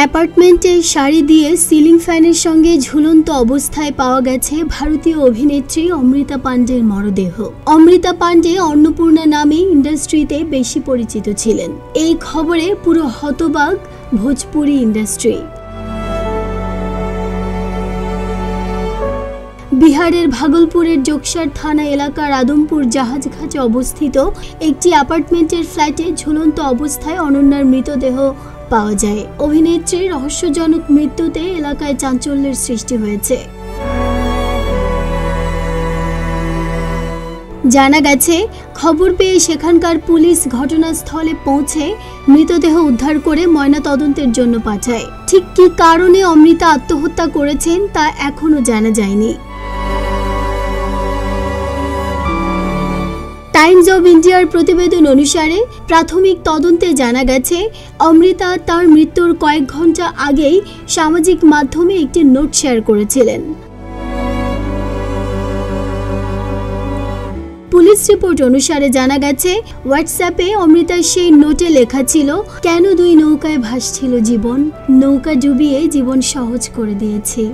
অ্যাপার্টমেন্টে শাড়ি দিয়ে সিলিং ফ্যানের সঙ্গে ঝুলন্ত অবস্থায় পাওয়া গেছে ভারতীয় অভিনেত্রী অমৃতা পান্ডের মরদেহ। অমৃতা পান্ডে অন্নপূর্ণা নামে ইন্ডাস্ট্রিতে বেশি পরিচিত ছিলেন। এই খবরে পুরো হতবাক ভোজপুরি ইন্ডাস্ট্রি। বিহারের ভাগলপুরের জোকসার থানা এলাকার আদমপুর জাহাজঘাটে অবস্থিত একটি অ্যাপার্টমেন্টের ফ্ল্যাটে ঝুলন্ত অবস্থায় অনন্যার মৃতদেহ পাওয়া যায়। অভিনেত্রীর রহস্যজনক মৃত্যুতে এলাকায় চাঞ্চল্যের সৃষ্টি হয়েছে। জানা গেছে, খবর পেয়ে সেখানকার পুলিশ ঘটনাস্থলে পৌঁছে মৃতদেহ উদ্ধার করে ময়নাতদন্তের জন্য পাঠায়। ঠিক কী কারণে অমৃতা আত্মহত্যা করেছেন তা এখনো জানা যায়নি। টাইমস অব ইন্ডিয়ার প্রতিবেদন অনুসারে প্রাথমিক তদন্তে জানা গেছে, অমৃতা তার মৃত্যুর কয়েক ঘন্টা আগেই সামাজিক মাধ্যমে একটি নোট শেয়ার করেছিলেন। পুলিশ রিপোর্ট অনুসারে জানা গেছে, হোয়াটসঅ্যাপে অমৃতার সেই নোটে লেখা ছিল, কেন দুই নৌকায় ভাসছিল জীবন, নৌকা ডুবিয়ে জীবন সহজ করে দিয়েছে।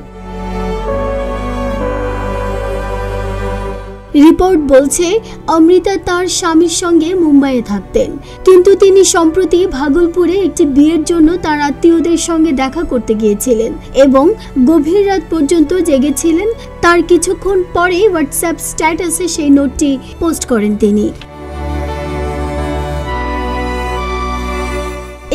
রিপোর্ট বলছে, অমৃতা তার স্বামীর সঙ্গে মুম্বাইয়ে থাকতেন, কিন্তু তিনি সম্প্রতি ভাগলপুরে একটি বিয়ের জন্য তার আত্মীয়দের সঙ্গে দেখা করতে গিয়েছিলেন এবং গভীর রাত পর্যন্ত জেগেছিলেন। তার কিছুক্ষণ পরেই হোয়াটসঅ্যাপ স্ট্যাটাসে সেই নোটটি পোস্ট করেন তিনি।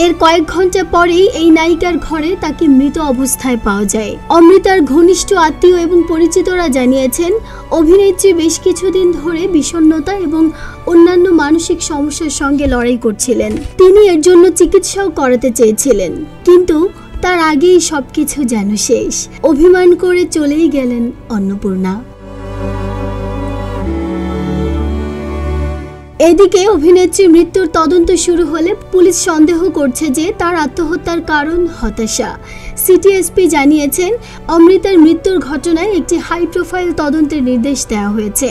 এর কয়েক ঘন্টা পরেই এই নায়িকার ঘরে তাকে মৃত অবস্থায় পাওয়া যায়। অমৃতার ঘনিষ্ঠ আত্মীয় এবং পরিচিতরা জানিয়েছেন, অভিনেত্রী বেশ কিছুদিন ধরে বিষণ্ণতা এবং অন্যান্য মানসিক সমস্যার সঙ্গে লড়াই করছিলেন। তিনি এর জন্য চিকিৎসাও করাতে চেয়েছিলেন, কিন্তু তার আগেই সবকিছু যেন শেষ। অভিমান করে চলেই গেলেন অন্নপূর্ণা। এদিকে অভিনেত্রীর মৃত্যুর তদন্ত শুরু হলে পুলিশ সন্দেহ করছে যে তার আত্মহত্যার কারণ হতাশা। সিটি এসপি জানিয়েছেন, অমৃতার মৃত্যুর ঘটনায় একটি হাই প্রোফাইল তদন্তের নির্দেশ দেওয়া হয়েছে।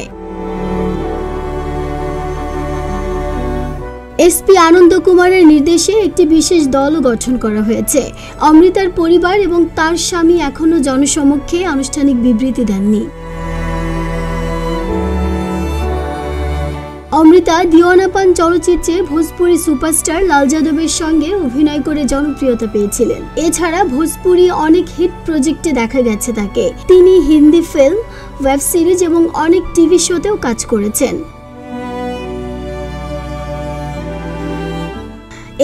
এসপি আনন্দ কুমারের নির্দেশে একটি বিশেষ দলও গঠন করা হয়েছে। অমৃতার পরিবার এবং তার স্বামী এখনো জনসমক্ষে আনুষ্ঠানিক বিবৃতি দেননি। অমৃতা দিওয়ানাপান চলচ্চিত্রে ভোজপুরি সুপারস্টার লাল যাদবের সঙ্গে অভিনয় করে জনপ্রিয়তা পেয়েছিলেন। এছাড়া ভোজপুরি অনেক হিট প্রজেক্টে দেখা গেছে তাকে। তিনি হিন্দি ফিল্ম, ওয়েব সিরিজ এবং অনেক টিভি শোতেও কাজ করেছেন।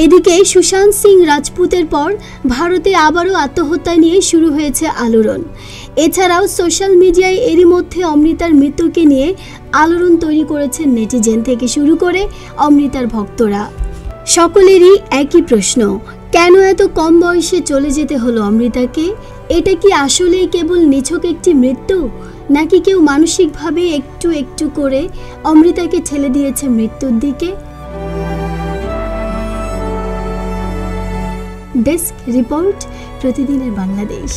এদিকে সুশান্ত সিং রাজপুতের পর ভারতে আবারও আত্মহত্যা নিয়ে শুরু হয়েছে আলোড়ন। এছাড়াও সোশ্যাল মিডিয়ায় এরই মধ্যে অমৃতার মৃত্যুকে নিয়ে আলোড়ন তৈরি করেছেন নেটিজেন থেকে শুরু করে অমৃতার ভক্তরা। সকলেরই একই প্রশ্ন, কেন এত কম বয়সে চলে যেতে হলো অমৃতাকে? এটা কি আসলেই কেবল নিছক একটি মৃত্যু, নাকি কেউ মানসিকভাবে একটু একটু করে অমৃতাকে ঠেলে দিয়েছে মৃত্যুর দিকে? ডেস্ক রিপোর্ট, প্রতিদিনের বাংলাদেশ।